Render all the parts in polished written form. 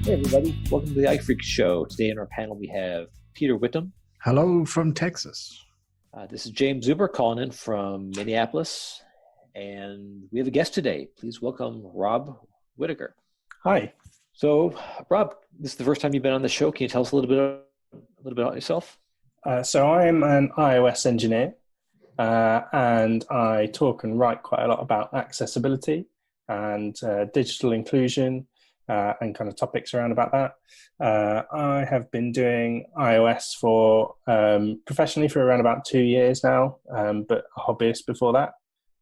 Hey everybody, welcome to the iPhreaks show. Today on our panel we have Peter Whittam. Hello from Texas. This is James Zuber calling in from Minneapolis. And we have a guest today. Please welcome Rob Whitaker. Hi. So Rob, this is the first time you've been on the show. Can you tell us a little bit about yourself? So I'm an iOS engineer and I talk and write quite a lot about accessibility and digital inclusion and kind of topics around about that. I have been doing iOS for professionally for around about 2 years now, but a hobbyist before that.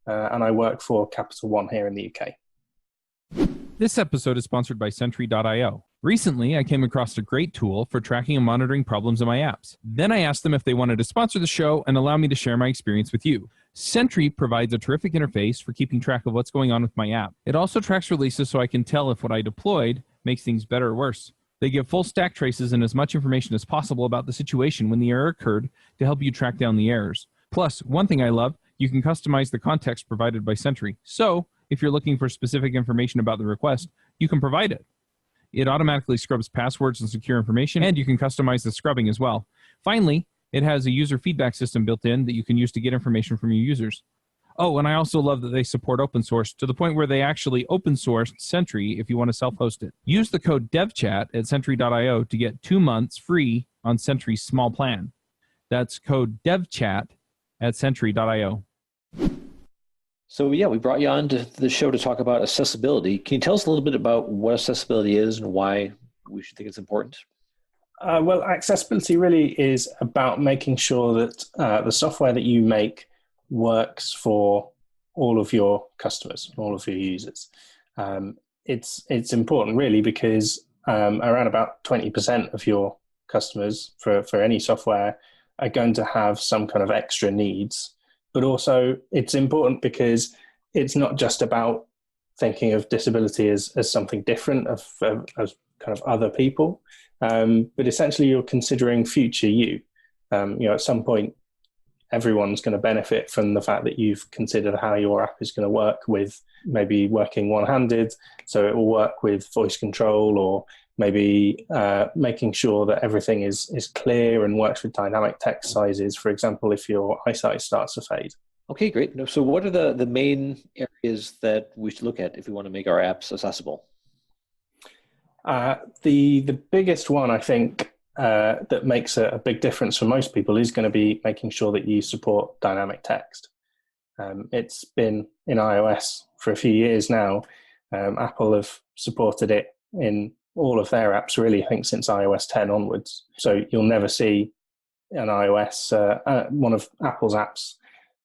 And I work for Capital One here in the UK. This episode is sponsored by Sentry.io. Recently, I came across a great tool for tracking and monitoring problems in my apps. Then I asked them if they wanted to sponsor the show and allow me to share my experience with you. Sentry provides a terrific interface for keeping track of what's going on with my app. It also tracks releases so I can tell if what I deployed makes things better or worse. They give full stack traces and as much information as possible about the situation when the error occurred to help you track down the errors. Plus, one thing I love, you can customize the context provided by Sentry. So, if you're looking for specific information about the request, you can provide it. It automatically scrubs passwords and secure information, and you can customize the scrubbing as well. Finally, it has a user feedback system built in that you can use to get information from your users. Oh, and I also love that they support open source to the point where they actually open sourced Sentry if you want to self-host it. Use the code DevChat at Sentry.io to get 2 months free on Sentry's small plan. That's code DevChat at Sentry.io. So yeah, we brought you on to the show to talk about accessibility. Can you tell us a little bit about what accessibility is and why we should think it's important? Well, accessibility really is about making sure that the software that you make works for all of your customers, all of your users. It's important really because around about 20% of your customers for any software are going to have some kind of extra needs. But also it's important because it's not just about thinking of disability as something different as kind of other people, but essentially you're considering future you. At some point, everyone's going to benefit from the fact that you've considered how your app is going to work with maybe working one-handed, so it will work with voice control, or maybe making sure that everything is clear and works with dynamic text sizes, for example, if your eyesight starts to fade. Okay, great. So what are the main areas that we should look at if we want to make our apps accessible? The biggest one, I think, that makes a big difference for most people is going to be making sure that you support dynamic text. It's been in iOS for a few years now. Apple have supported it in all of their apps, really, I think, since iOS 10 onwards. So you'll never see an iOS, one of Apple's apps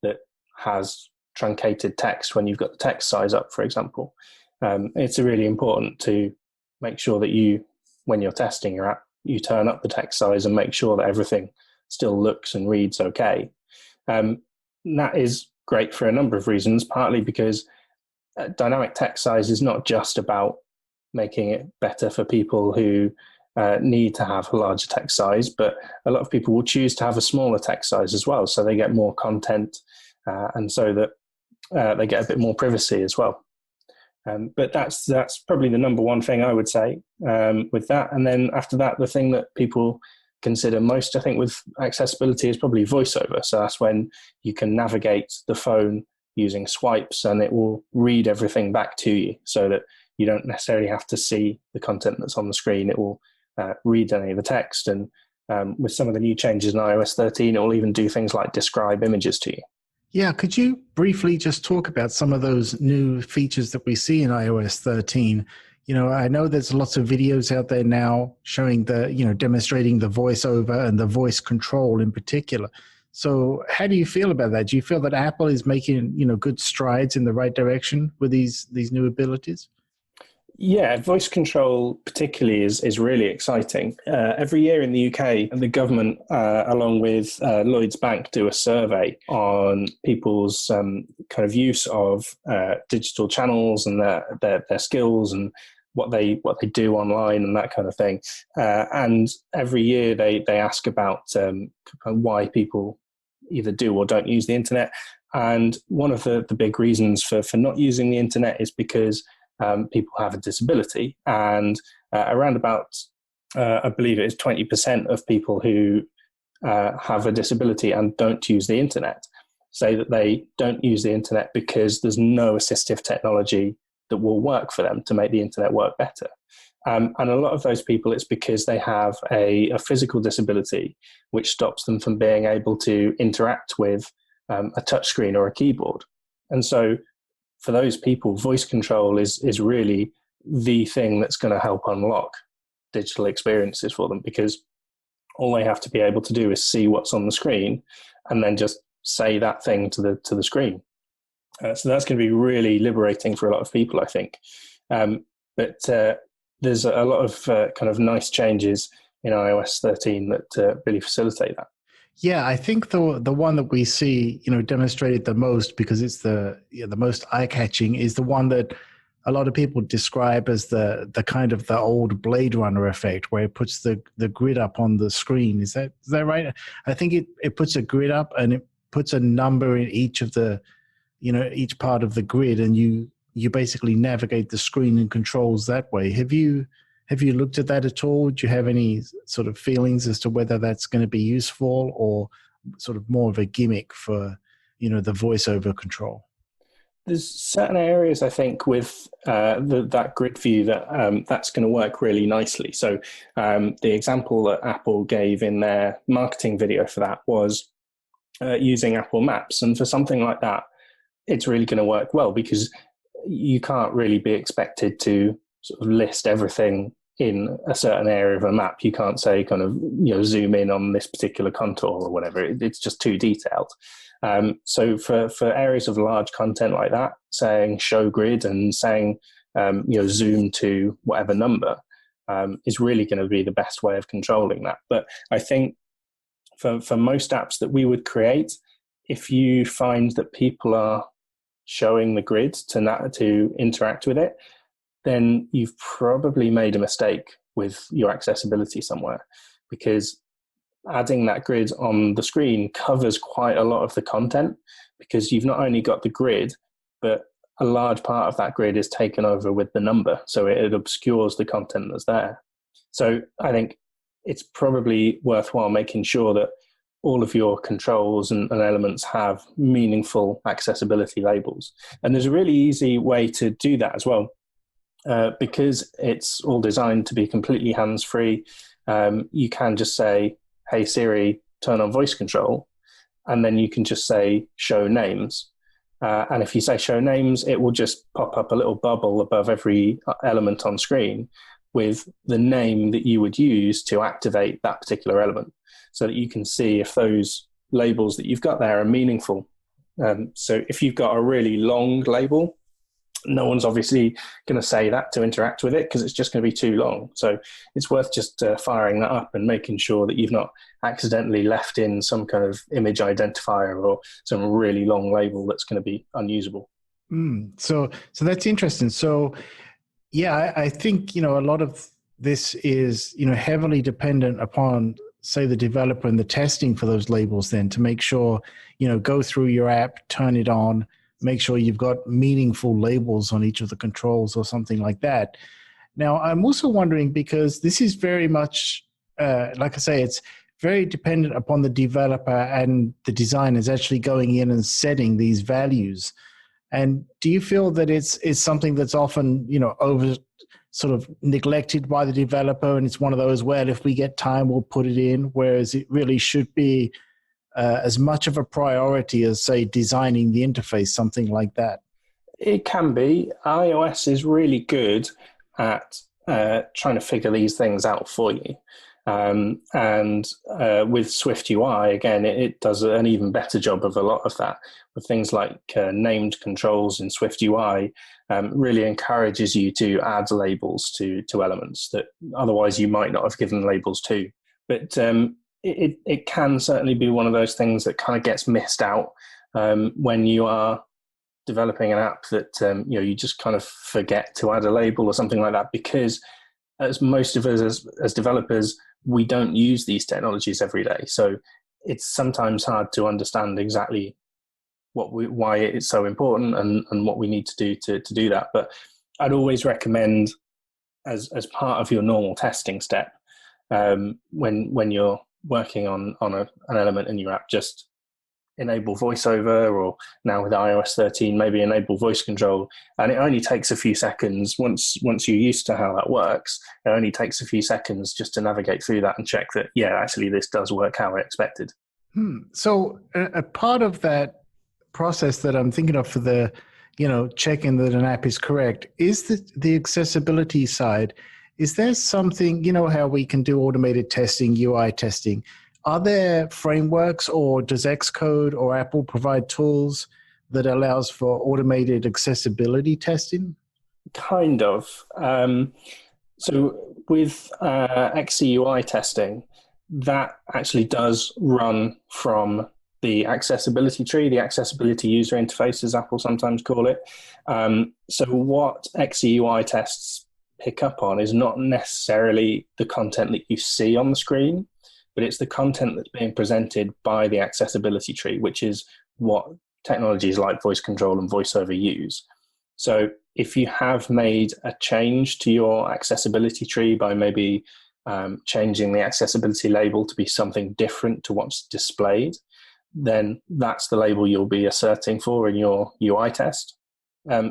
that has truncated text when you've got the text size up, for example. It's really important to make sure that when you're testing your app, you turn up the text size and make sure that everything still looks and reads okay. That is great for a number of reasons, partly because dynamic text size is not just about making it better for people who need to have a larger text size, but a lot of people will choose to have a smaller text size as well, so they get more content and so that they get a bit more privacy as well. But that's probably the number one thing I would say with that. And then after that, the thing that people consider most, I think, with accessibility is probably voiceover. So that's when you can navigate the phone using swipes and it will read everything back to you so that you don't necessarily have to see the content that's on the screen. It will read any of the text. And with some of the new changes in iOS 13, it will even do things like describe images to you. Yeah, could you briefly just talk about some of those new features that we see in iOS 13? I know there's lots of videos out there now showing demonstrating the voiceover and the voice control in particular. So how do you feel about that? Do you feel that Apple is making, good strides in the right direction with these new abilities? Yeah, voice control particularly is really exciting. Every year in the UK, the government, along with Lloyds Bank, do a survey on people's kind of use of digital channels and their skills and what they do online and that kind of thing. And every year they ask about why people either do or don't use the internet. And one of the big reasons for not using the internet is because people have a disability, and around about, I believe it is 20% of people who have a disability and don't use the internet say that they don't use the internet because there's no assistive technology that will work for them to make the internet work better. And a lot of those people, it's because they have a physical disability which stops them from being able to interact with a touchscreen or a keyboard. And so for those people, voice control is really the thing that's going to help unlock digital experiences for them, because all they have to be able to do is see what's on the screen and then just say that thing to the screen. So that's going to be really liberating for a lot of people, I think. But there's a lot of kind of nice changes in iOS 13 that really facilitate that. Yeah, I think the one that we see, demonstrated the most, because it's the most eye-catching, is the one that a lot of people describe as the kind of the old Blade Runner effect, where it puts the grid up on the screen. Is that right? I think it puts a grid up and it puts a number in each of the, each part of the grid, and you basically navigate the screen and controls that way. Have you looked at that at all? Do you have any sort of feelings as to whether that's going to be useful, or sort of more of a gimmick for, the voiceover control? There's certain areas, I think, with that grid view that's going to work really nicely. So the example that Apple gave in their marketing video for that was using Apple Maps. And for something like that, it's really going to work well, because you can't really be expected to sort of list everything in a certain area of a map. You can't say kind of, zoom in on this particular contour or whatever. It's just too detailed. So for areas of large content like that, saying show grid and saying, zoom to whatever number is really going to be the best way of controlling that. But I think for most apps that we would create, if you find that people are showing the grid to interact with it, then you've probably made a mistake with your accessibility somewhere, because adding that grid on the screen covers quite a lot of the content, because you've not only got the grid, but a large part of that grid is taken over with the number. So it obscures the content that's there. So I think it's probably worthwhile making sure that all of your controls and elements have meaningful accessibility labels. And there's a really easy way to do that as well. Because it's all designed to be completely hands-free, you can just say, hey Siri, turn on voice control, and then you can just say show names. And if you say show names, it will just pop up a little bubble above every element on screen with the name that you would use to activate that particular element, so that you can see if those labels that you've got there are meaningful. So if you've got a really long label, no one's obviously going to say that to interact with it, because it's just going to be too long. So it's worth just firing that up and making sure that you've not accidentally left in some kind of image identifier or some really long label that's going to be unusable. So that's interesting. So yeah, I think, a lot of this is, heavily dependent upon, say, the developer and the testing for those labels, then, to make sure, go through your app, turn it on, make sure you've got meaningful labels on each of the controls or something like that. Now, I'm also wondering, because this is very much, like I say, it's very dependent upon the developer and the designers actually going in and setting these values. And do you feel that it's something that's often, over sort of neglected by the developer, and it's one of those, well, if we get time, we'll put it in, whereas it really should be as much of a priority as, say, designing the interface, something like that? It can be. iOS is really good at trying to figure these things out for you. And with SwiftUI, again, it does an even better job of a lot of that. With things like named controls in SwiftUI, really encourages you to add labels to elements that otherwise you might not have given labels to. But it can certainly be one of those things that kind of gets missed out when you are developing an app that you just kind of forget to add a label or something like that, because as most of us as developers, we don't use these technologies every day. So it's sometimes hard to understand exactly why it's so important and what we need to do to do that. But I'd always recommend as part of your normal testing step, when you're working on an element in your app, just enable voiceover, or now with iOS 13, maybe enable voice control. And it only takes a few seconds. Once you're used to how that works, it only takes a few seconds just to navigate through that and check that, yeah, actually this does work how I expected. So a part of that process that I'm thinking of for the, checking that an app is correct is the accessibility side. Is there something, how we can do automated testing, UI testing? Are there frameworks, or does Xcode or Apple provide tools that allows for automated accessibility testing? Kind of. So with XCUI testing, that actually does run from the accessibility tree, the accessibility user interface, as Apple sometimes call it. So what XCUI tests pick up on is not necessarily the content that you see on the screen, but it's the content that's being presented by the accessibility tree, which is what technologies like voice control and voiceover use. So if you have made a change to your accessibility tree by maybe changing the accessibility label to be something different to what's displayed, then that's the label you'll be asserting for in your UI test.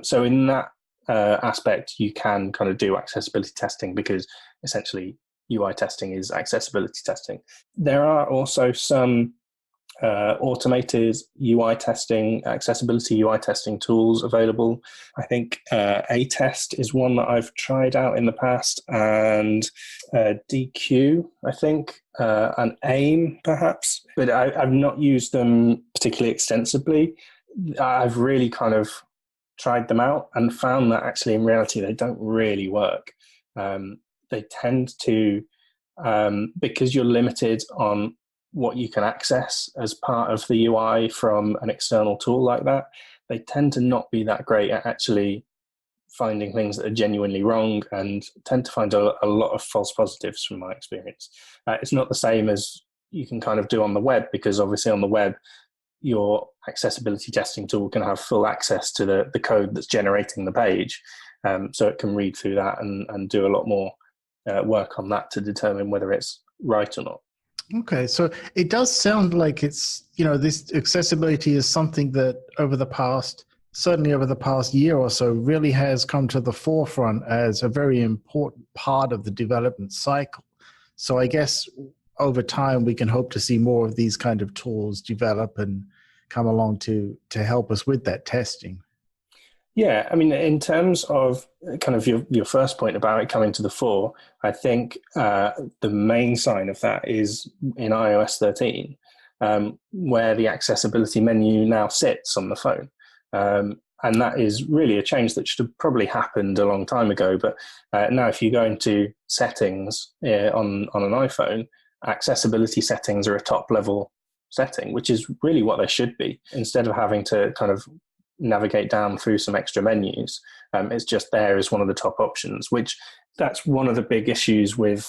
So in that aspect, you can kind of do accessibility testing, because essentially UI testing is accessibility testing. There are also some automated UI testing, accessibility UI testing tools available. I think A-Test is one that I've tried out in the past, and DQ, I think, and AIM perhaps, but I've not used them particularly extensively. I've really kind of tried them out and found that actually in reality they don't really work. They tend to, because you're limited on what you can access as part of the UI from an external tool like that, they tend to not be that great at actually finding things that are genuinely wrong, and tend to find a lot of false positives from my experience. It's not the same as you can kind of do on the web, because obviously on the web, your accessibility testing tool can have full access to the code that's generating the page. So it can read through that and do a lot more work on that to determine whether it's right or not. Okay, so it does sound like it's, this accessibility is something that certainly over the past year or so, really has come to the forefront as a very important part of the development cycle. So I guess over time, we can hope to see more of these kind of tools develop and come along to help us with that testing. Yeah, I mean, in terms of kind of your first point about it coming to the fore, I think the main sign of that is in iOS 13, where the accessibility menu now sits on the phone. And that is really a change that should have probably happened a long time ago. But now if you go into settings on an iPhone, accessibility settings are a top level setting, which is really what they should be. Instead of having to kind of navigate down through some extra menus, it's just there as one of the top options, which that's one of the big issues with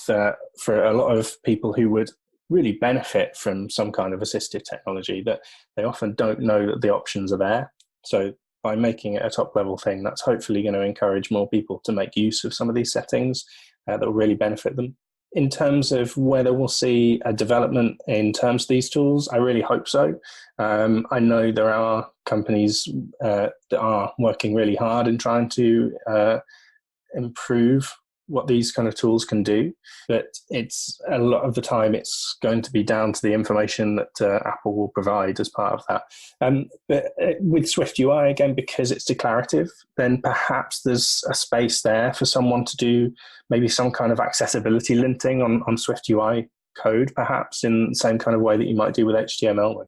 for a lot of people who would really benefit from some kind of assistive technology, that they often don't know that the options are there. So by making it a top level thing, that's hopefully going to encourage more people to make use of some of these settings that will really benefit them. In terms of whether we'll see a development in terms of these tools, I really hope so. I know there are companies that are working really hard in trying to improve what these kind of tools can do, but it's a lot of the time it's going to be down to the information that Apple will provide as part of that. But with Swift UI, again, because it's declarative, then perhaps there's a space there for someone to do maybe some kind of accessibility linting on Swift UI code, perhaps in the same kind of way that you might do with HTML.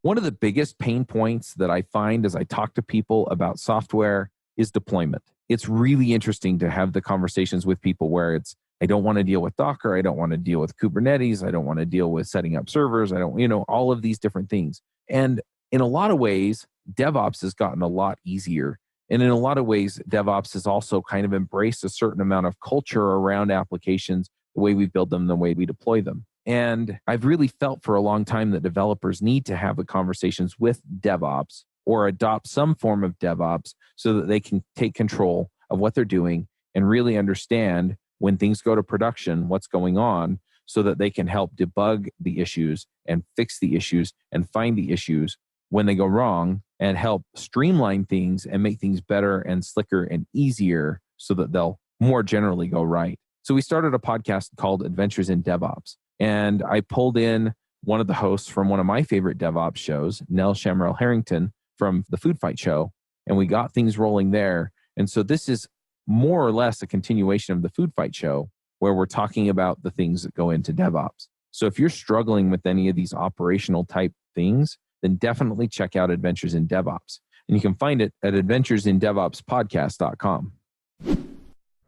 One of the biggest pain points that I find as I talk to people about software is deployment. It's really interesting to have the conversations with people where it's, I don't want to deal with Docker. I don't want to deal with Kubernetes. I don't want to deal with setting up servers. I don't, all of these different things. And in a lot of ways, DevOps has gotten a lot easier. And in a lot of ways, DevOps has also kind of embraced a certain amount of culture around applications, the way we build them, the way we deploy them. And I've really felt for a long time that developers need to have the conversations with DevOps or adopt some form of DevOps so that they can take control of what they're doing and really understand when things go to production, what's going on, so that they can help debug the issues and fix the issues and find the issues when they go wrong and help streamline things and make things better and slicker and easier so that they'll more generally go right. So we started a podcast called Adventures in DevOps. And I pulled in one of the hosts from one of my favorite DevOps shows, Nell Shamrell Harrington from the Food Fight Show. And we got things rolling there. And so this is more or less a continuation of the Food Fight Show, where we're talking about the things that go into DevOps. So if you're struggling with any of these operational type things, then definitely check out Adventures in DevOps. And you can find it at adventuresindevopspodcast.com.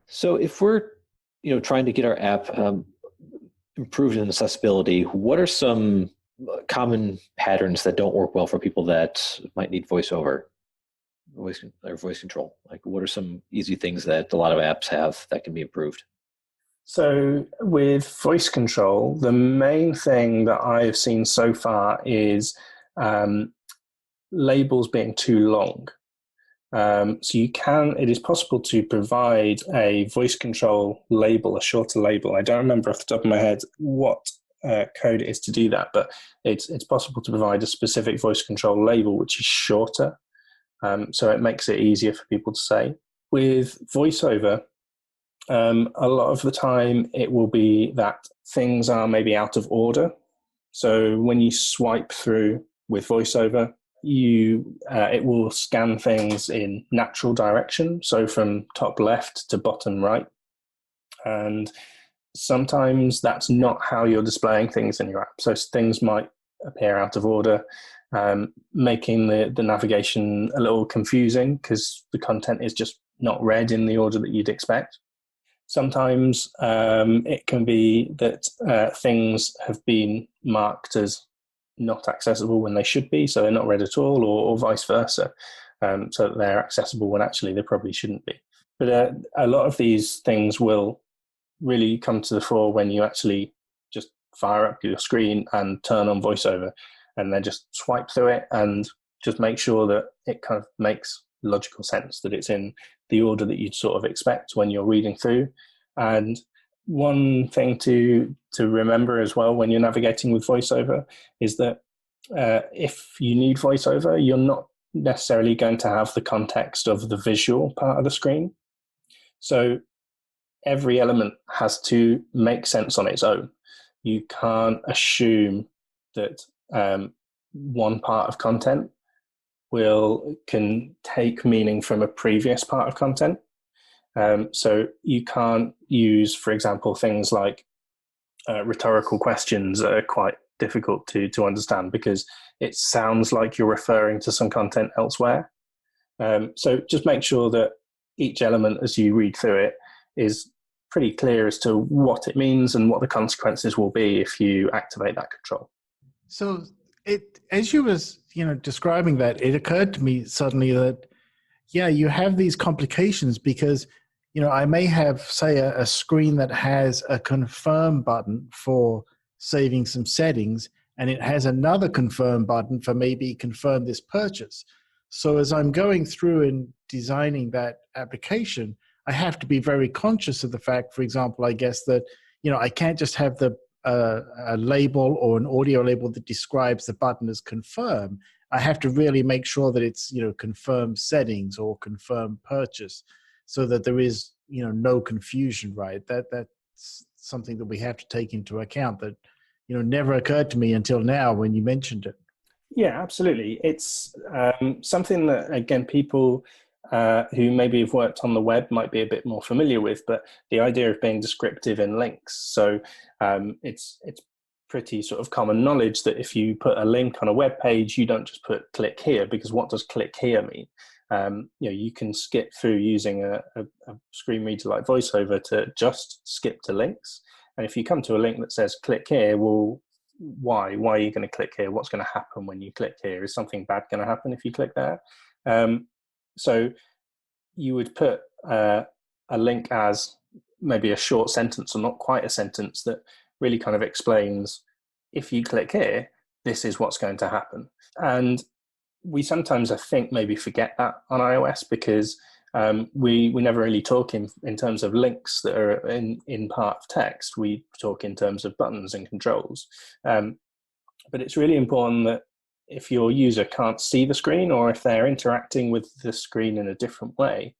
So if we're trying to get our app improved in accessibility, what are some common patterns that don't work well for people that might need voice control? Like, what are some easy things that a lot of apps have that can be improved? So with voice control, the main thing that I've seen so far is labels being too long. So it is possible to provide a voice control label, a shorter label. I don't remember off the top of my head what code it is to do that, but it's possible to provide a specific voice control label which is shorter. So it makes it easier for people to say. With VoiceOver, a lot of the time it will be that things are maybe out of order. So when you swipe through with VoiceOver, it will scan things in natural direction, so from top left to bottom right. And sometimes that's not how you're displaying things in your app. So things might appear out of order, making the navigation a little confusing because the content is just not read in the order that you'd expect. Sometimes it can be that things have been marked as not accessible when they should be, so they're not read at all, or vice versa, so that they're accessible when actually they probably shouldn't be. But a lot of these things will really come to the fore when you actually just fire up your screen and turn on VoiceOver, and then just swipe through it and just make sure that it kind of makes logical sense, that it's in the order that you'd sort of expect when you're reading through. And one thing to remember as well when you're navigating with VoiceOver is that if you need VoiceOver, you're not necessarily going to have the context of the visual part of the screen. So every element has to make sense on its own. You can't assume that one part of content can take meaning from a previous part of content. So you can't use, for example, things like rhetorical questions that are quite difficult to understand because it sounds like you're referring to some content elsewhere. So just make sure that each element as you read through it is pretty clear as to what it means and what the consequences will be if you activate that control. So as you was describing that, it occurred to me suddenly that you have these complications because I may have, say, a screen that has a confirm button for saving some settings, and it has another confirm button for maybe confirm this purchase. So as I'm going through and designing that application, I have to be very conscious of the fact, for example, I guess that, I can't just have a label or an audio label that describes the button as confirm. I have to really make sure that it's, confirm settings or confirm purchase, so that there is, no confusion, right? That's something that we have to take into account that, never occurred to me until now when you mentioned it. Yeah, absolutely. It's something that, again, people who maybe have worked on the web might be a bit more familiar with, but the idea of being descriptive in links. So it's pretty sort of common knowledge that if you put a link on a web page, you don't just put click here, because what does click here mean? You can skip through using a screen reader like VoiceOver to just skip to links. And if you come to a link that says click here, well, why? Why are you going to click here? What's going to happen when you click here? Is something bad going to happen if you click there? So you would put a link as maybe a short sentence, or not quite a sentence, that really kind of explains, if you click here, this is what's going to happen. And we sometimes, I think, maybe forget that on iOS because We never really talk in terms of links that are in part of text. We talk in terms of buttons and controls. But it's really important that if your user can't see the screen, or if they're interacting with the screen in a different way,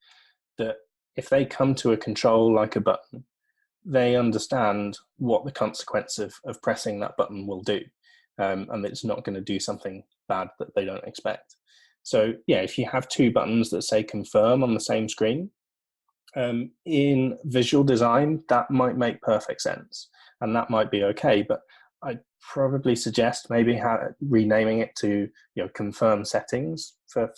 that if they come to a control like a button, they understand what the consequence of pressing that button will do, and it's not going to do something bad that they don't expect. So yeah, if you have two buttons that say confirm on the same screen, in visual design, that might make perfect sense, and that might be okay, but I'd probably suggest maybe renaming it to confirm settings for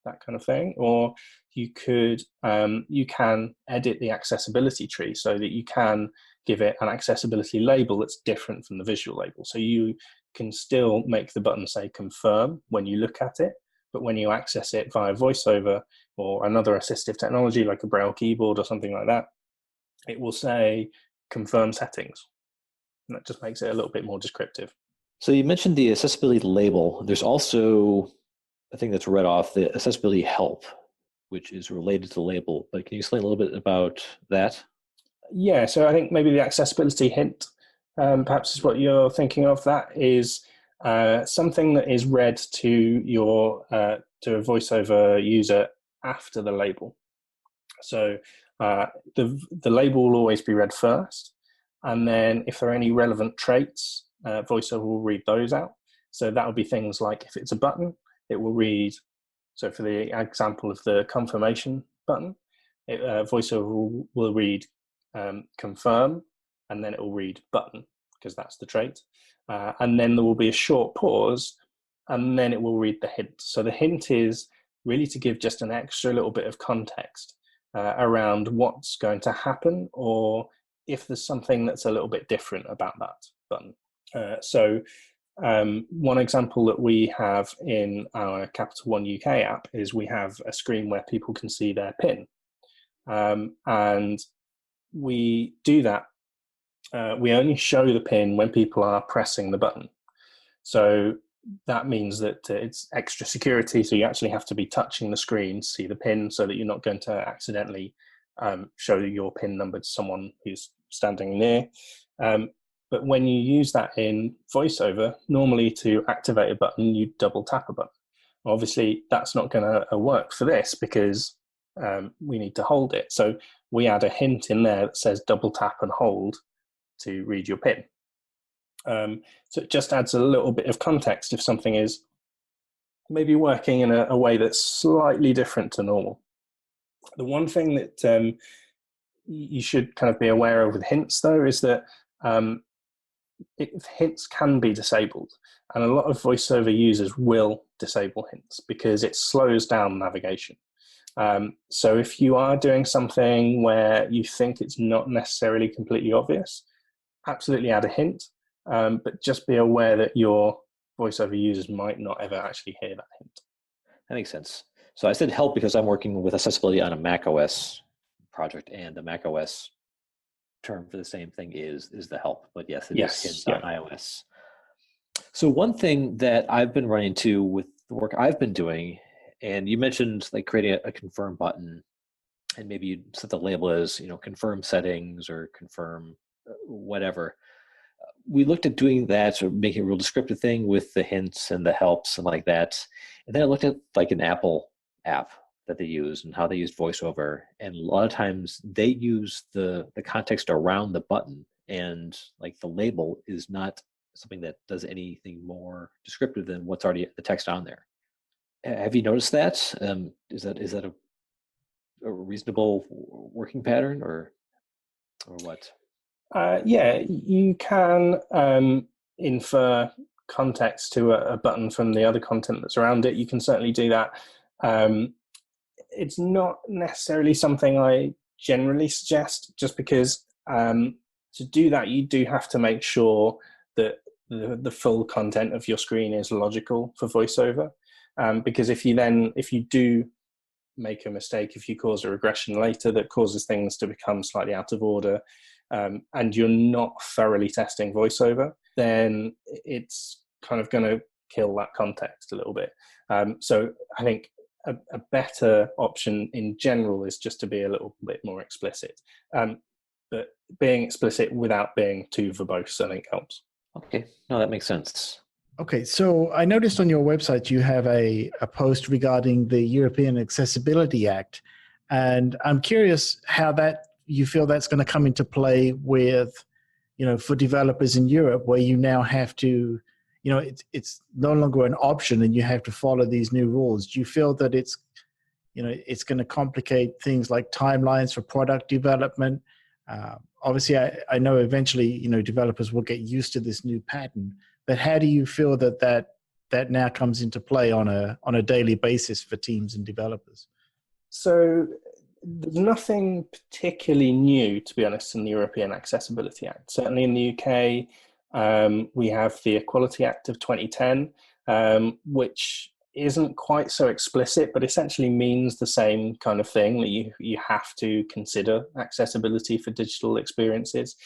that kind of thing. Or you can edit the accessibility tree so that you can give it an accessibility label that's different from the visual label. So you can still make the button say confirm when you look at it, but when you access it via VoiceOver or another assistive technology like a Braille keyboard or something like that, it will say confirm settings. And that just makes it a little bit more descriptive. So you mentioned the accessibility label. There's also a thing that's read off, the accessibility help, which is related to the label. But can you explain a little bit about that? Yeah, so I think maybe the accessibility hint perhaps is what you're thinking of. That is something that is read to your to a VoiceOver user after the label. So the label will always be read first, and then if there are any relevant traits, VoiceOver will read those out. So that will be things like if it's a button, it will read. So for the example of the confirmation button, VoiceOver will read confirm, and then it will read button, because that's the trait. And then there will be a short pause, and then it will read the hint. So the hint is really to give just an extra little bit of context around what's going to happen, or if there's something that's a little bit different about that button. So one example that we have in our Capital One UK app is we have a screen where people can see their PIN. And we do that. We only show the PIN when people are pressing the button. So that means that it's extra security. So you actually have to be touching the screen to see the PIN, so that you're not going to accidentally show your PIN number to someone who's standing near. But when you use that in VoiceOver, normally to activate a button, you double tap a button. Obviously, that's not going to work for this, because we need to hold it. So we add a hint in there that says double tap and hold to read your PIN. So it just adds a little bit of context if something is maybe working in a way that's slightly different to normal. The one thing that you should kind of be aware of with hints, though, is that hints can be disabled, and a lot of VoiceOver users will disable hints because it slows down navigation. So if you are doing something where you think it's not necessarily completely obvious, absolutely add a hint, but just be aware that your VoiceOver users might not ever actually hear that hint. That makes sense. So I said help because I'm working with accessibility on a macOS project, and the macOS term for the same thing is the help. But yes, it is hints on iOS. So one thing that I've been running into with the work I've been doing, and you mentioned like creating a confirm button, and maybe you set the label as confirm settings or confirm whatever. We looked at doing that, or making a real descriptive thing with the hints and the helps and like that. And then I looked at like an Apple app that they use and how they used VoiceOver. And a lot of times they use the context around the button, and like the label is not something that does anything more descriptive than what's already the text on there. Have you noticed that? Is that a reasonable working pattern, or what? Yeah, you can infer context to a button from the other content that's around it. You can certainly do that. It's not necessarily something I generally suggest, just because to do that, you do have to make sure that the full content of your screen is logical for VoiceOver. Because if you do make a mistake, if you cause a regression later that causes things to become slightly out of order, and you're not thoroughly testing VoiceOver, then it's kind of going to kill that context a little bit. So I think a better option in general is just to be a little bit more explicit. But being explicit without being too verbose, I think, helps. Okay, no, that makes sense. Okay, so I noticed on your website you have a post regarding the European Accessibility Act, and I'm curious how that you feel that's going to come into play with, for developers in Europe, where you now have to, it's no longer an option and you have to follow these new rules. Do you feel that it's going to complicate things like timelines for product development? Obviously, I know eventually, developers will get used to this new pattern, but how do you feel that now comes into play on a daily basis for teams and developers? So there's nothing particularly new, to be honest, in the European Accessibility Act. Certainly in the UK, we have the Equality Act of 2010, which isn't quite so explicit, but essentially means the same kind of thing, that you have to consider accessibility for digital experiences.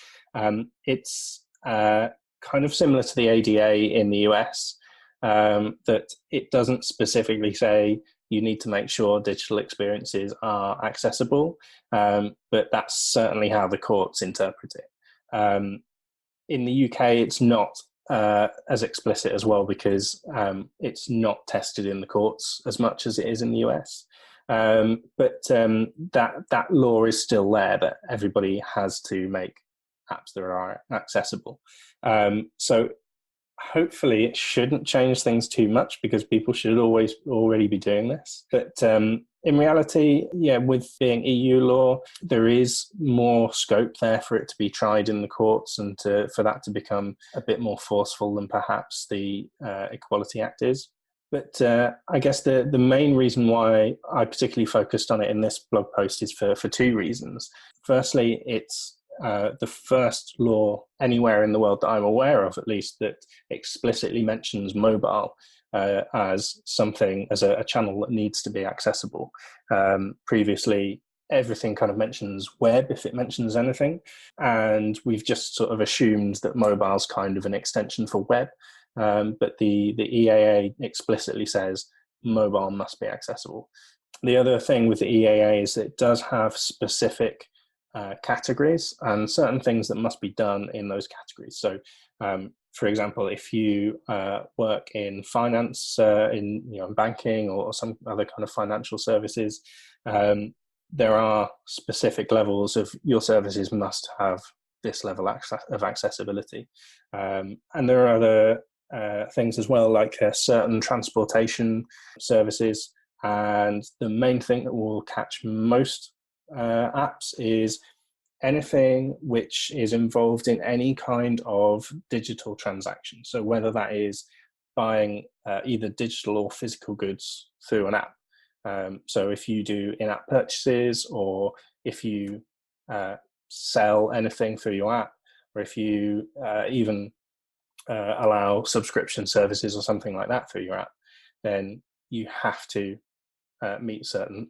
It's kind of similar to the ADA in the US, that it doesn't specifically say you need to make sure digital experiences are accessible, but that's certainly how the courts interpret it. In the UK, it's not as explicit as well, because it's not tested in the courts as much as it is in the US. But that law is still there, that everybody has to make apps that are accessible. So hopefully it shouldn't change things too much, because people should already be doing this. But in reality, with being EU law, there is more scope there for it to be tried in the courts and for that to become a bit more forceful than perhaps the Equality Act is. But I guess the main reason why I particularly focused on it in this blog post is for two reasons. Firstly, it's the first law anywhere in the world that I'm aware of, at least, that explicitly mentions mobile as a channel that needs to be accessible. Previously, everything kind of mentions web, if it mentions anything, and we've just sort of assumed that mobile's kind of an extension for web. But the EAA explicitly says mobile must be accessible. The other thing with the EAA is that it does have specific categories and certain things that must be done in those categories. So, for example, if you work in finance, in banking or some other kind of financial services, there are specific levels of your services must have this level of accessibility. And there are other things as well, like certain transportation services. And the main thing that will catch most apps is anything which is involved in any kind of digital transaction. So whether that is buying either digital or physical goods through an app. So if you do in-app purchases, or if you sell anything through your app, or if you even allow subscription services or something like that through your app, then you have to meet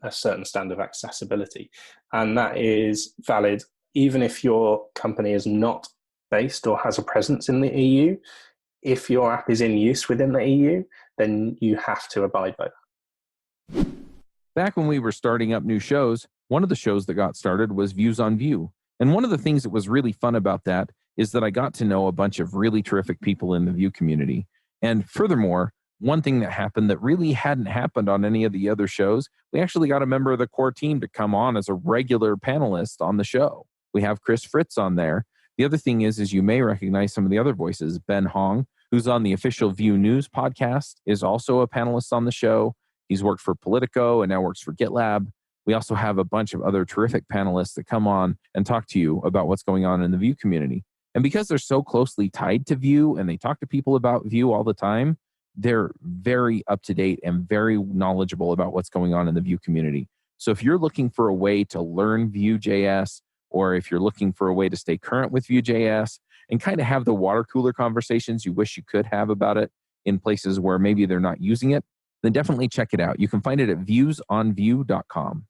a certain standard of accessibility. And that is valid even if your company is not based or has a presence in the EU. If your app is in use within the EU, then you have to abide by that. Back when we were starting up new shows, one of the shows that got started was Views on Vue. And one of the things that was really fun about that is that I got to know a bunch of really terrific people in the Vue community. And furthermore, one thing that happened that really hadn't happened on any of the other shows, we actually got a member of the core team to come on as a regular panelist on the show. We have Chris Fritz on there. The other thing is you may recognize some of the other voices. Ben Hong, who's on the official Vue News podcast, is also a panelist on the show. He's worked for Politico and now works for GitLab. We also have a bunch of other terrific panelists that come on and talk to you about what's going on in the Vue community. And because they're so closely tied to Vue and they talk to people about Vue all the time, they're very up to date and very knowledgeable about what's going on in the Vue community. So if you're looking for a way to learn Vue.js, or if you're looking for a way to stay current with Vue.js and kind of have the water cooler conversations you wish you could have about it in places where maybe they're not using it, then definitely check it out. You can find it at viewsonvue.com.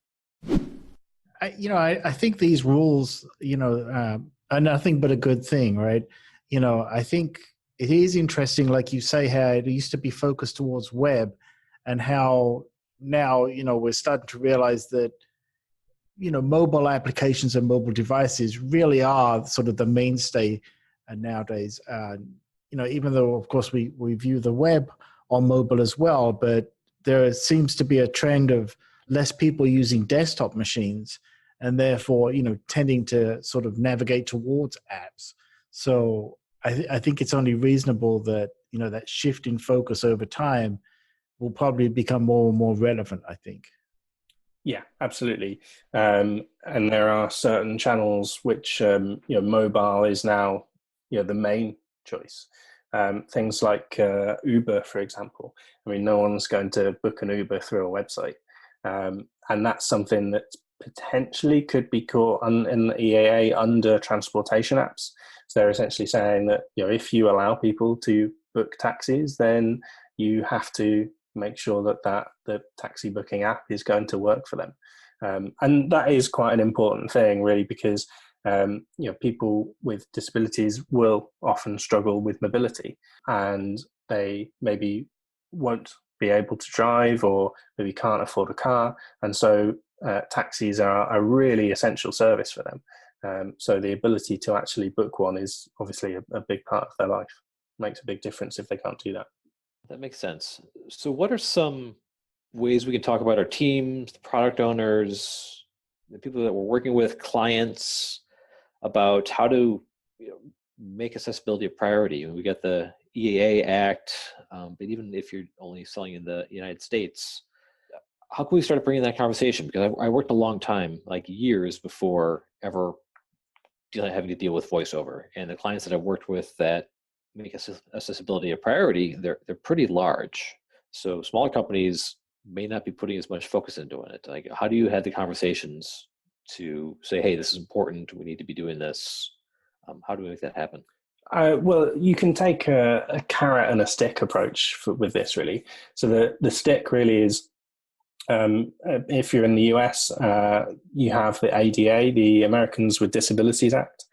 I think these rules, are nothing but a good thing, right? I think it is interesting, like you say, how it used to be focused towards web and how, now, we're starting to realize that, mobile applications and mobile devices really are sort of the mainstay nowadays. Even though, of course, we view the web on mobile as well, but there seems to be a trend of less people using desktop machines and therefore, tending to sort of navigate towards apps. So I think it's only reasonable that, that shift in focus over time will probably become more and more relevant, I think. Yeah, absolutely. And there are certain channels which, mobile is now, the main choice. Things like Uber, for example. I mean, no one's going to book an Uber through a website. And that's something that potentially could be caught in the EAA under transportation apps. So they're essentially saying that, if you allow people to book taxis, then you have to make sure that the taxi booking app is going to work for them. And that is quite an important thing, really, because people with disabilities will often struggle with mobility, and they maybe won't be able to drive or maybe can't afford a car. And so taxis are a really essential service for them. So the ability to actually book one is obviously a big part of their life. Makes a big difference if they can't do that. That makes sense. So what are some ways we can talk about our teams, the product owners, the people that we're working with, clients, about how to make accessibility a priority? We got the EAA Act, but even if you're only selling in the United States, how can we start bringing that conversation? Because I worked a long time, like years before ever having to deal with voiceover. And the clients that I've worked with that make accessibility a priority, they're pretty large. So smaller companies may not be putting as much focus into it. Like, how do you have the conversations to say, hey, this is important, we need to be doing this? How do we make that happen? Well, you can take a carrot and a stick approach with this, really. So the stick really is, if you're in the US, you have the ADA, the Americans with Disabilities Act,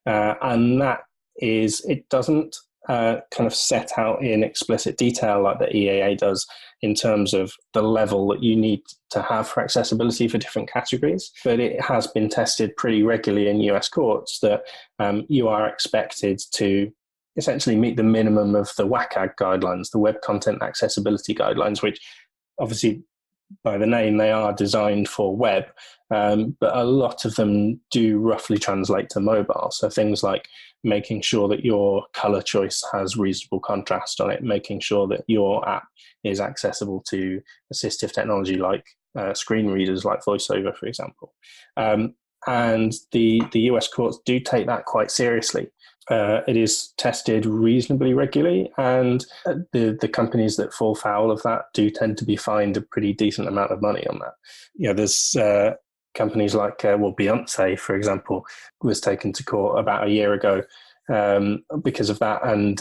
and that is, it doesn't kind of set out in explicit detail like the EAA does in terms of the level that you need to have for accessibility for different categories. But it has been tested pretty regularly in US courts that you are expected to essentially meet the minimum of the WCAG guidelines, the Web Content Accessibility Guidelines, which obviously by the name they are designed for web, but a lot of them do roughly translate to mobile. So things like making sure that your color choice has reasonable contrast on it, making sure that your app is accessible to assistive technology like screen readers like VoiceOver, for example. And the US courts do take that quite seriously. It is tested reasonably regularly, and the companies that fall foul of that do tend to be fined a pretty decent amount of money on that. There's companies like, Beyonce, for example, was taken to court about a year ago because of that, and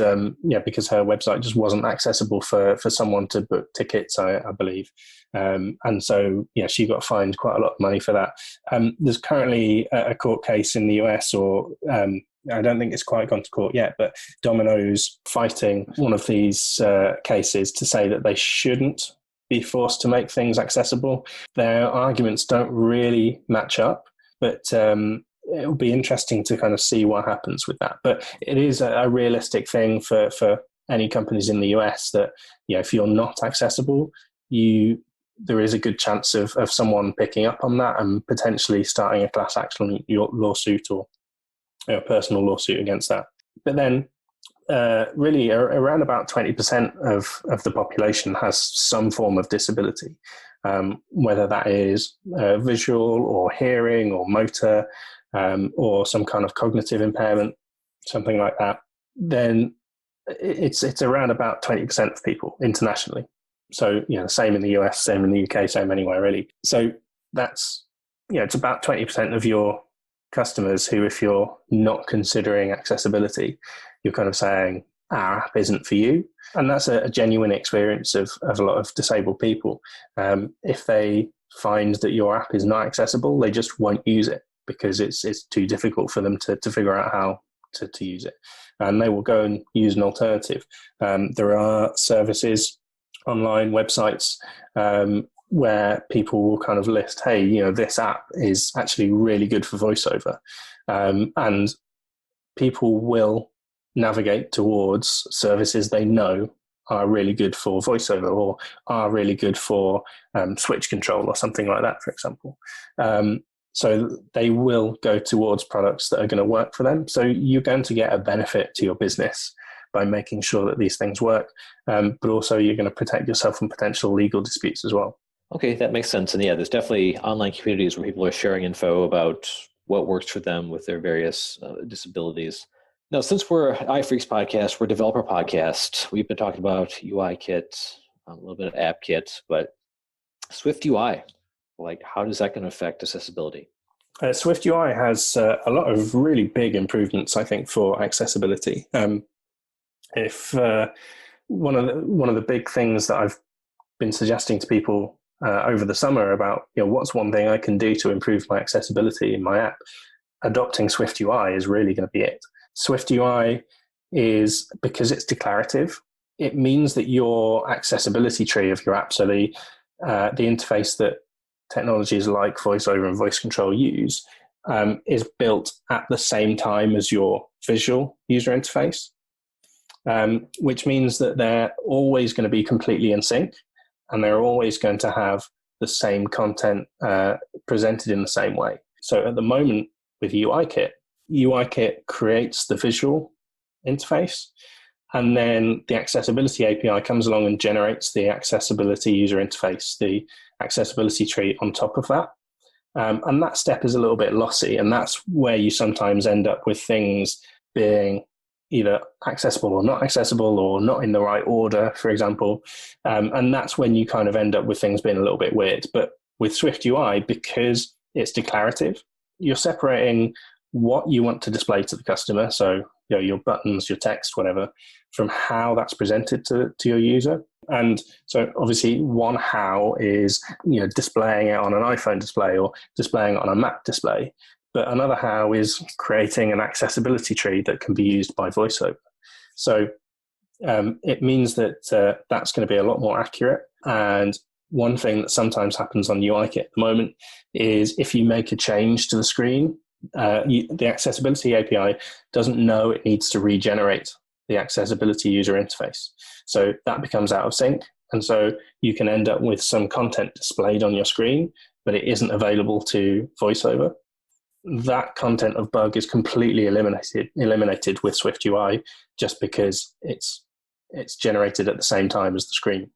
because her website just wasn't accessible for someone to book tickets, I believe. And so, she got fined quite a lot of money for that. There's currently a court case in the US, or I don't think it's quite gone to court yet, but Domino's fighting one of these cases to say that they shouldn't be forced to make things accessible. Their arguments don't really match up, but it'll be interesting to kind of see what happens with that. But it is a realistic thing for any companies in the US that, if you're not accessible, there is a good chance of someone picking up on that and potentially starting a class action lawsuit or a personal lawsuit against that. But then really around about 20% of the population has some form of disability, whether that is visual or hearing or motor, or some kind of cognitive impairment, something like that. Then it's around about 20% of people internationally. So, same in the US, same in the UK, same anywhere really. So that's, it's about 20% of your customers who, if you're not considering accessibility, you're kind of saying our app isn't for you. And that's a genuine experience of a lot of disabled people. If they find that your app is not accessible, they just won't use it because it's too difficult for them to figure out how to use it. And they will go and use an alternative. There are services, online websites, where people will kind of list, hey, this app is actually really good for VoiceOver. And people will navigate towards services they know are really good for VoiceOver or are really good for switch control or something like that, for example. So they will go towards products that are going to work for them. So you're going to get a benefit to your business by making sure that these things work, but also you're going to protect yourself from potential legal disputes as well. Okay, that makes sense. And yeah, there's definitely online communities where people are sharing info about what works for them with their various disabilities. Now, since we're iPhreaks podcast, we're a developer podcast. We've been talking about UIKit, a little bit of AppKit, but Swift UI, like how is that going to affect accessibility? Swift UI has a lot of really big improvements, I think, for accessibility. If one of the big things that I've been suggesting to people over the summer about, what's one thing I can do to improve my accessibility in my app, adopting Swift UI is really going to be it. Swift UI is, because it's declarative, it means that your accessibility tree of your app, so the interface that technologies like VoiceOver and voice control use, is built at the same time as your visual user interface, which means that they're always going to be completely in sync, and they're always going to have the same content presented in the same way. So at the moment with UIKit creates the visual interface, and then the accessibility API comes along and generates the accessibility user interface, the accessibility tree on top of that. And that step is a little bit lossy, and that's where you sometimes end up with things being either accessible or not accessible or not in the right order, for example. And that's when you kind of end up with things being a little bit weird. But with Swift UI, because it's declarative, you're separating what you want to display to the customer, so your buttons, your text, whatever, from how that's presented to your user. And so obviously one how is displaying it on an iPhone display or displaying it on a Mac display. But another how is creating an accessibility tree that can be used by VoiceOver. So it means that that's going to be a lot more accurate. And one thing that sometimes happens on UIKit at the moment is if you make a change to the screen, the accessibility API doesn't know it needs to regenerate the accessibility user interface. So that becomes out of sync. And so you can end up with some content displayed on your screen, but it isn't available to VoiceOver. That content of bug is completely eliminated with Swift UI, just because it's generated at the same time as the screen.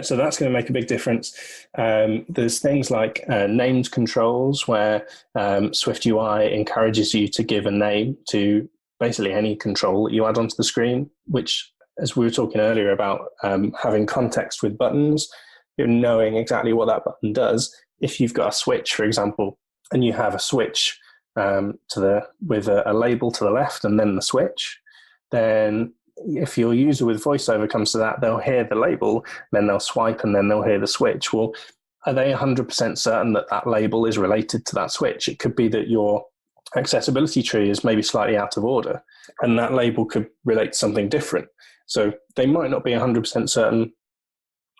So that's going to make a big difference. There's things like named controls, where Swift UI encourages you to give a name to basically any control that you add onto the screen, which, as we were talking earlier about having context with buttons, you're knowing exactly what that button does. If you've got a switch, for example, and you have a switch with a label to the left and then the switch, then if your user with VoiceOver comes to that, they'll hear the label, then they'll swipe, and then they'll hear the switch. Well, are they 100% certain that that label is related to that switch? It could be that your accessibility tree is maybe slightly out of order, and that label could relate to something different. So they might not be 100% certain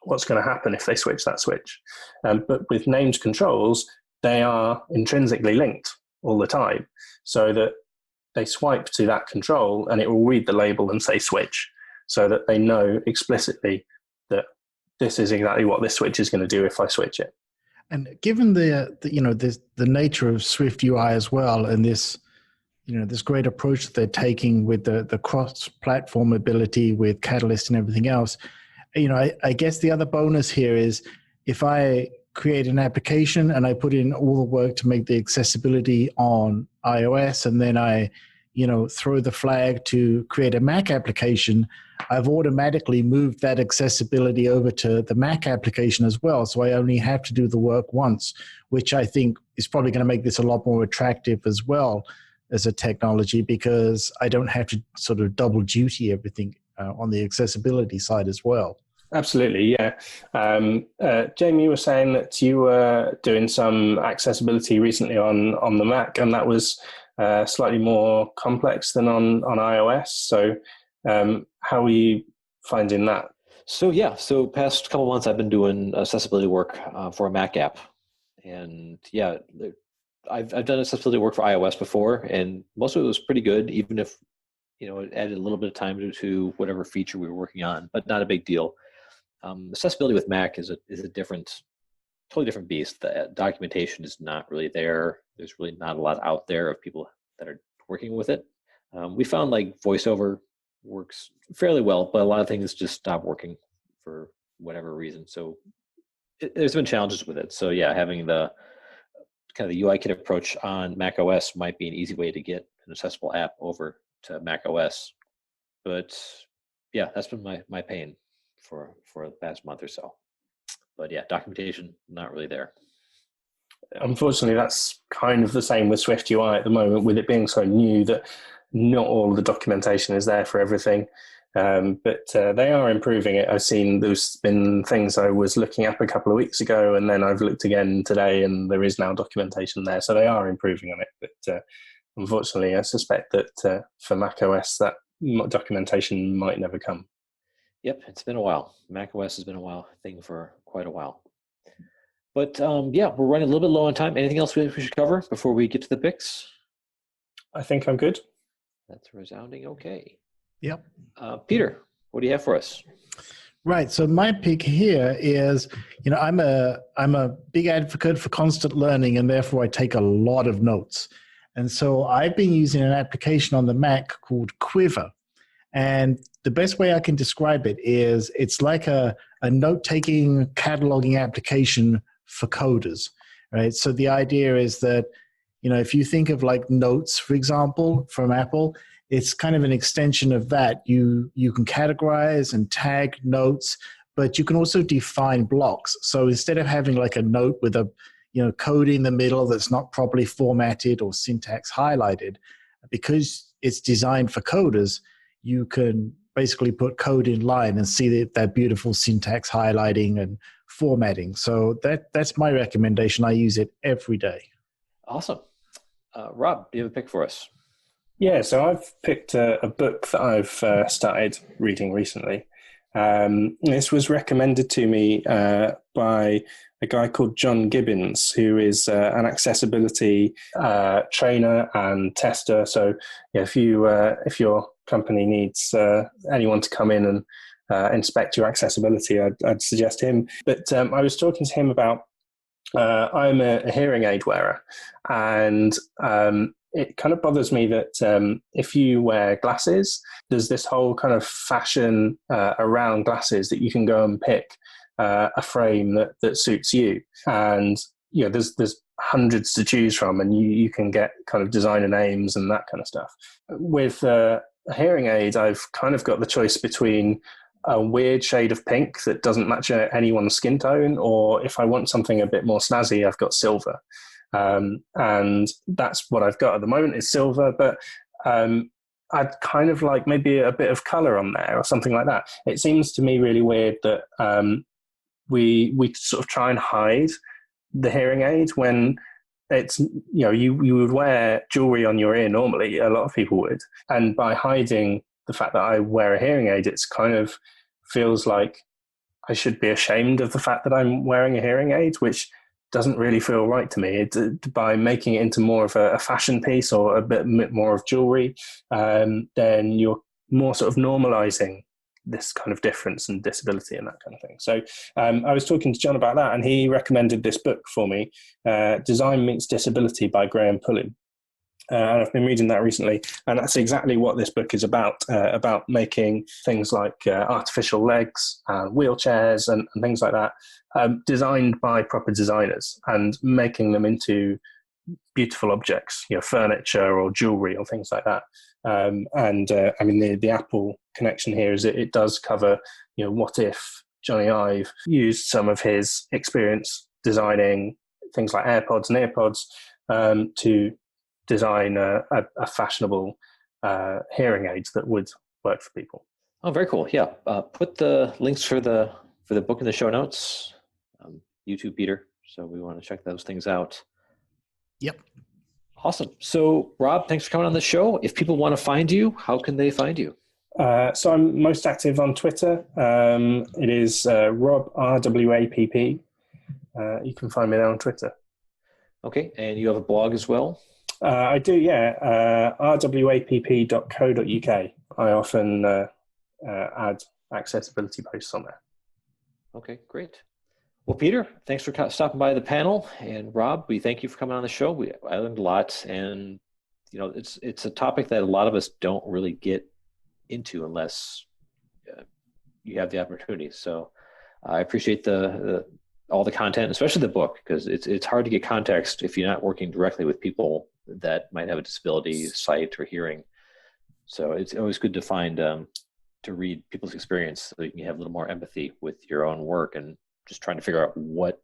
what's going to happen if they switch that switch. But with named controls, they are intrinsically linked all the time, so that they swipe to that control and it will read the label and say switch, so that they know explicitly that this is exactly what this switch is going to do if I switch it. And given the nature of Swift UI as well, and this great approach that they're taking with the cross-platform ability with Catalyst and everything else, I guess the other bonus here is if I create an application and I put in all the work to make the accessibility on iOS, and then I throw the flag to create a Mac application, I've automatically moved that accessibility over to the Mac application as well. So I only have to do the work once, which I think is probably going to make this a lot more attractive as well as a technology, because I don't have to sort of double duty everything on the accessibility side as well. Absolutely, yeah. Jamie was saying that you were doing some accessibility recently on the Mac, and that was slightly more complex than on iOS. So how are you finding that? So past couple months I've been doing accessibility work for a Mac app, and I've done accessibility work for iOS before, and most of it was pretty good, even if it added a little bit of time to whatever feature we were working on, but not a big deal. Accessibility with Mac is a totally different beast. The documentation is not really there. There's really not a lot out there of people that are working with it. We found like VoiceOver works fairly well, but a lot of things just stop working for whatever reason. So there's been challenges with it. So yeah, having the kind of the UI kit approach on Mac OS might be an easy way to get an accessible app over to Mac OS. But yeah, that's been my pain for the past month or so. But yeah, documentation not really there. Unfortunately, that's kind of the same with Swift UI at the moment, with it being so new that not all of the documentation is there for everything. But they are improving it. I've seen there's been things I was looking up a couple of weeks ago, and then I've looked again today, and there is now documentation there. So they are improving on it. But unfortunately, I suspect that for macOS, that documentation might never come. Yep, it's been a while. macOS has been a thing for quite a while. But yeah, we're running a little bit low on time. Anything else we should cover before we get to the picks? I think I'm good. That's resounding okay. Yep. Peter, what do you have for us? Right. So my pick here is, I'm a big advocate for constant learning, and therefore I take a lot of notes. And so I've been using an application on the Mac called Quiver. And the best way I can describe it is it's like a note-taking, cataloging application for coders, right? So the idea is that, if you think of like Notes, for example, from Apple, it's kind of an extension of that. You can categorize and tag notes, but you can also define blocks. So instead of having like a note with a code in the middle that's not properly formatted or syntax highlighted, because it's designed for coders, you can basically put code in line and see that beautiful syntax highlighting and formatting. So that's my recommendation. I use it every day. Awesome. Rob, do you have a pick for us? Yeah, so I've picked a book that I've started reading recently. This was recommended to me by a guy called John Gibbons, who is an accessibility trainer and tester. So if your company needs anyone to come in and inspect your accessibility, I'd suggest him. But I was talking to him about I'm a hearing aid wearer, and it kind of bothers me that if you wear glasses, there's this whole kind of fashion around glasses that you can go and pick a frame that suits you. And there's hundreds to choose from, and you can get kind of designer names and that kind of stuff. With a hearing aid, I've kind of got the choice between a weird shade of pink that doesn't match anyone's skin tone, or if I want something a bit more snazzy, I've got silver. And that's what I've got at the moment is silver, but I'd kind of like maybe a bit of color on there or something like that. It seems to me really weird that we sort of try and hide the hearing aid when it's, you would wear jewelry on your ear normally, a lot of people would. And by hiding the fact that I wear a hearing aid, it's kind of feels like I should be ashamed of the fact that I'm wearing a hearing aid, which doesn't really feel right to me. By making it into more of a fashion piece or a bit more of jewelry, then you're more sort of normalizing this kind of difference and disability and that kind of thing. So I was talking to John about that, and he recommended this book for me, Design Meets Disability by Graham Pullen. And I've been reading that recently, and that's exactly what this book is about making things like artificial legs, wheelchairs, and things like that, designed by proper designers and making them into beautiful objects, furniture or jewelry or things like that. I mean, the Apple connection here is it does cover, what if Johnny Ive used some of his experience designing things like AirPods and EarPods to design a fashionable hearing aids that would work for people. Oh, very cool. Yeah. Put the links for the book in the show notes. YouTube, Peter. So we want to check those things out. Yep. Awesome. So Rob, thanks for coming on the show. If people want to find you, how can they find you? So I'm most active on Twitter. It is Rob RWAPP. You can find me there on Twitter. Okay, and you have a blog as well? I do, yeah. rwapp.co.uk. I often add accessibility posts on there. Okay, great. Well, Peter, thanks for stopping by the panel, and Rob, we thank you for coming on the show. I learned a lot, and it's a topic that a lot of us don't really get into unless you have the opportunity. So I appreciate all the content, especially the book, because it's hard to get context if you're not working directly with people that might have a disability, sight, or hearing. So it's always good to find to read people's experience so you can have a little more empathy with your own work and just trying to figure out what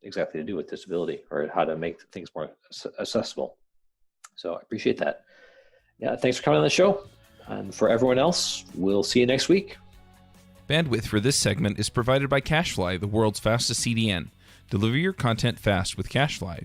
exactly to do with disability or how to make things more accessible. So I appreciate that. Yeah, thanks for coming on the show. And for everyone else, we'll see you next week. Bandwidth for this segment is provided by CacheFly, the world's fastest CDN. Deliver your content fast with CacheFly.